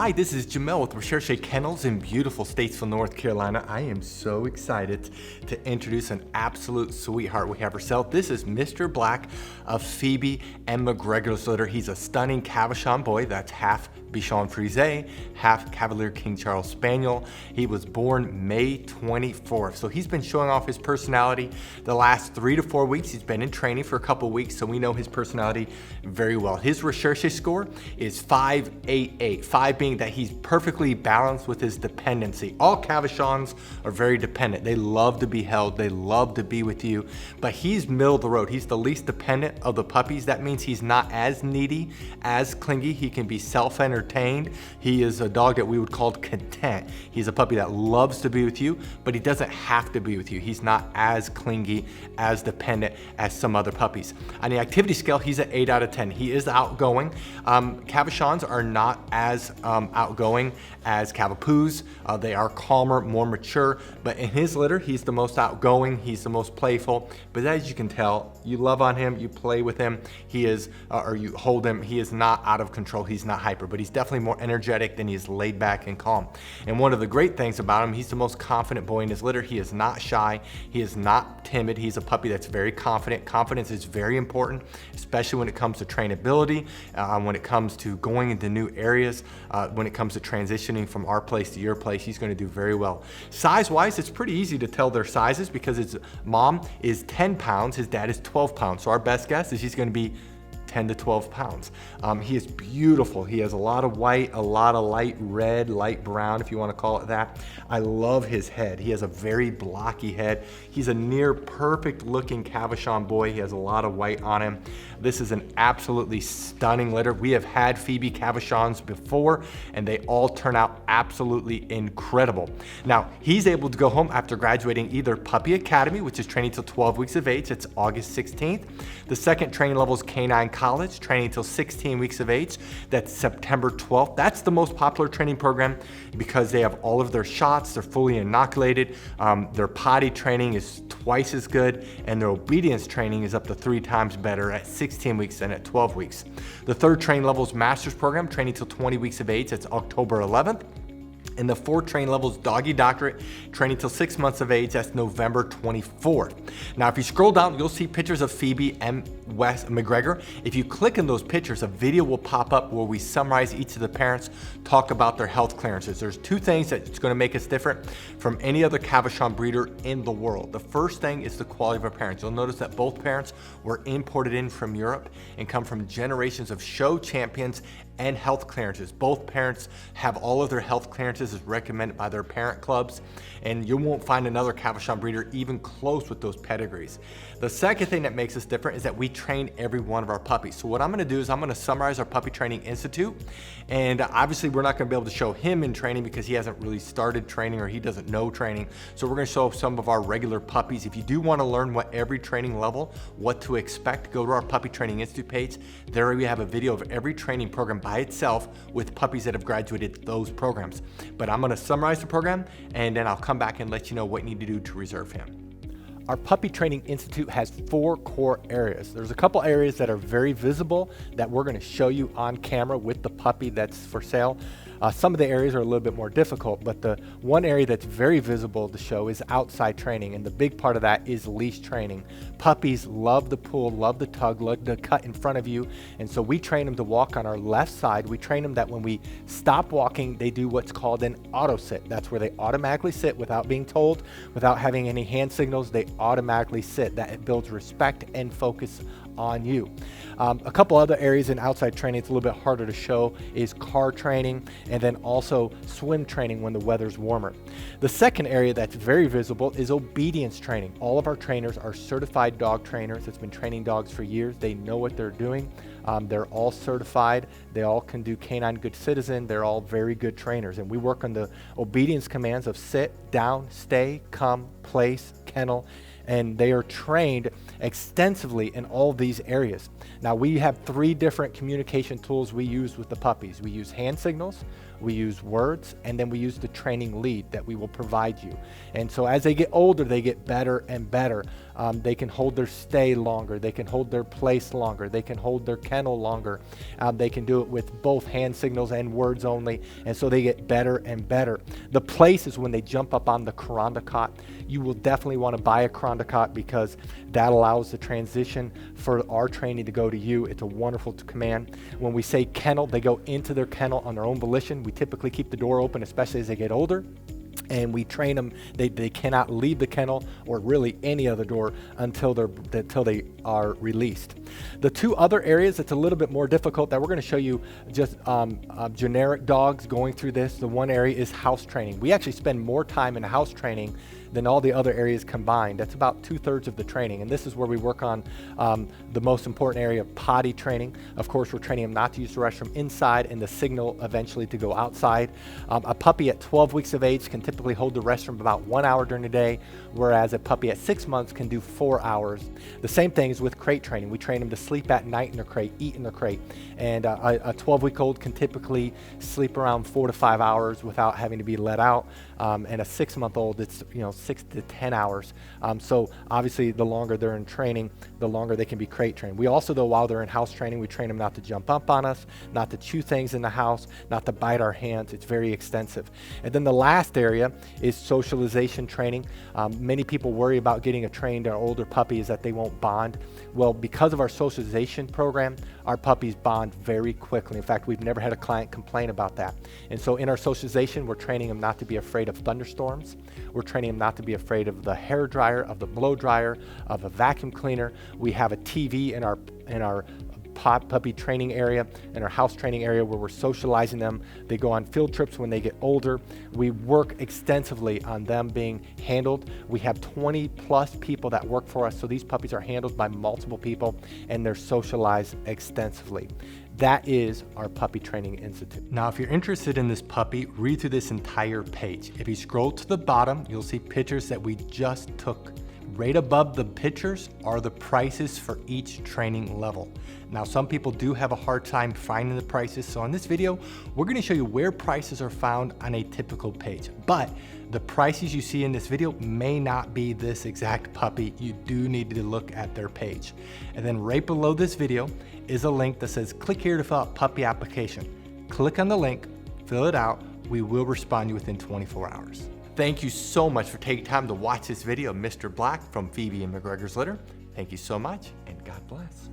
Hi, this is Jamel with Recherche Kennels in beautiful Statesville, North Carolina. I am so excited to introduce an absolute sweetheart we have herself. This is Mr. Black of Phoebe and McGregor's litter. He's a stunning Cavachon boy that's half Bichon Frise, half Cavalier King Charles Spaniel. He was born May 24th. So he's been showing off his personality the last 3 to 4 weeks. He's been in training for a couple weeks, so we know his personality very well. His Recherche score is 588, 5 being that he's perfectly balanced with his dependency. All Cavachons are very dependent. They love to be held, they love to be with you, but he's middle of the road. He's the least dependent of the puppies. That means he's not as needy, as clingy. He can be self-entertained. He is a dog that we would call content. He's a puppy that loves to be with you, but he doesn't have to be with you. He's not as clingy, as dependent as some other puppies. On the activity scale, he's an 8 out of 10. He is outgoing. Cavachons are not as outgoing as Cavapoos. They are calmer, more mature, but in his litter, he's the most outgoing, he's the most playful. But as you can tell, you love on him, you play with him, he is, or you hold him, he is not out of control, he's not hyper, but he's definitely more energetic than he is laid back and calm. And one of the great things about him, he's the most confident boy in his litter. He is not shy, he is not timid, he's a puppy that's very confident. Confidence is very important, especially when it comes to trainability, when it comes to going into new areas, when it comes to transitioning from our place to your place. He's going to do very well. Size-wise, it's pretty easy to tell their sizes because his mom is 10 pounds, his dad is 12 pounds. So our best guess is he's going to be 10 to 12 pounds. He is beautiful. He has a lot of white, a lot of light red, light brown, if you want to call it that. I love his head. He has a very blocky head. He's a near perfect looking Cavachon boy. He has a lot of white on him. This is an absolutely stunning litter. We have had Phoebe Cavachons before, and they all turn out absolutely incredible. Now, he's able to go home after graduating either Puppy Academy, which is training till 12 weeks of age. It's August 16th. The second training level is Canine College, training until 16 weeks of age. That's September 12th. That's the most popular training program because they have all of their shots, they're fully inoculated, their potty training is twice as good, and their obedience training is up to 3 times better at 16 weeks than at 12 weeks. The third training level is Master's Program, training till 20 weeks of age. That's October 11th. And the 4th training level is Doggy Doctorate, training till 6 months of age. That's November 24th. Now, if you scroll down, you'll see pictures of Phoebe and Wes McGregor. If you click on those pictures, a video will pop up where we summarize each of the parents, talk about their health clearances. There's 2 things that's going to make us different from any other Cavachon breeder in the world. The first thing is the quality of our parents. You'll notice that both parents were imported in from Europe and come from generations of show champions and health clearances. Both parents have all of their health clearances as recommended by their parent clubs, and you won't find another Cavachon breeder even close with those pedigrees. The second thing that makes us different is that we train every one of our puppies. So what I'm gonna do is I'm gonna summarize our Puppy Training Institute, and obviously we're not gonna be able to show him in training because he hasn't really started training or he doesn't know training. So we're gonna show some of our regular puppies. If you do wanna learn what every training level, what to expect, go to our Puppy Training Institute page. There we have a video of every training program by itself with puppies that have graduated those programs. But I'm gonna summarize the program and then I'll come back and let you know what you need to do to reserve him. Our Puppy Training Institute has 4 core areas. There's a couple areas that are very visible that we're gonna show you on camera with the puppy that's for sale. Some of the areas are a little bit more difficult, but the one area that's very visible to show is outside training, and the big part of that is leash training. Puppies love the pull, love the tug, love the cut in front of you, and so we train them to walk on our left side. We train them that when we stop walking, they do what's called an auto sit. That's where they automatically sit without being told, without having any hand signals. They automatically sit. That builds respect and focus on you. A couple other areas in outside training it's a little bit harder to show is car training and then also swim training when the weather's warmer. The second area that's very visible is obedience training. All of our trainers are certified dog trainers that's been training dogs for years. They know what they're doing. They're all certified. They all can do Canine Good Citizen. They're all very good trainers, and we work on the obedience commands of sit, down, stay, come, place, kennel, and they are trained extensively in all these areas. Now we have 3 different communication tools we use with the puppies. We use hand signals, we use words, and then we use the training lead that we will provide you. And so as they get older, they get better and better. They can hold their stay longer, they can hold their place longer, they can hold their kennel longer. They can do it with both hand signals and words only, and so they get better and better. The place is when they jump up on the Kuranda cot. You will definitely want to buy a Kuranda cot because that allows the transition for our training to go to you. It's a wonderful command. When we say kennel, they go into their kennel on their own volition. We typically keep the door open, especially as they get older. And we train them, they cannot leave the kennel or really any other door until they are released. The two other areas that's a little bit more difficult that we're going to show you just generic dogs going through this. The one area is house training. We actually spend more time in house training than all the other areas combined. That's about 2/3 of the training. And this is where we work on the most important area, potty training. Of course, we're training them not to use the restroom inside and the signal eventually to go outside. A puppy at 12 weeks of age can typically hold the restroom about 1 hour during the day, whereas a puppy at 6 months can do 4 hours. The same thing is with crate training. We train them to sleep at night in their crate, eat in their crate. And a 12-week-old can typically sleep around 4 to 5 hours without having to be let out. And a 6-month-old, it's 6 to 10 hours. So obviously the longer they're in training, the longer they can be crate trained. We also, though, while they're in house training, we train them not to jump up on us, not to chew things in the house, not to bite our hands. It's very extensive. And then the last area is socialization training. Many people worry about getting a trained or older puppy is that they won't bond. Well, because of our socialization program, our puppies bond very quickly. In fact, we've never had a client complain about that. And so in our socialization, we're training them not to be afraid of thunderstorms. We're training them not to be afraid of the hair dryer, of the blow dryer, of a vacuum cleaner. We have a TV in our puppy training area, in our house training area, where we're socializing them. They go on field trips when they get older. We work extensively on them being handled. We have 20 plus people that work for us, so these puppies are handled by multiple people and they're socialized extensively. That is our Puppy Training Institute. Now, if you're interested in this puppy, read through this entire page. If you scroll to the bottom, you'll see pictures that we just took. Right above the pictures are the prices for each training level. Now, some people do have a hard time finding the prices, so in this video, we're going to show you where prices are found on a typical page. But the prices you see in this video may not be this exact puppy. You do need to look at their page. And then right below this video is a link that says, click here to fill out puppy application. Click on the link, fill it out. We will respond to you within 24 hours. Thank you so much for taking time to watch this video of Mr. Black from Phoebe and McGregor's Litter. Thank you so much, and God bless.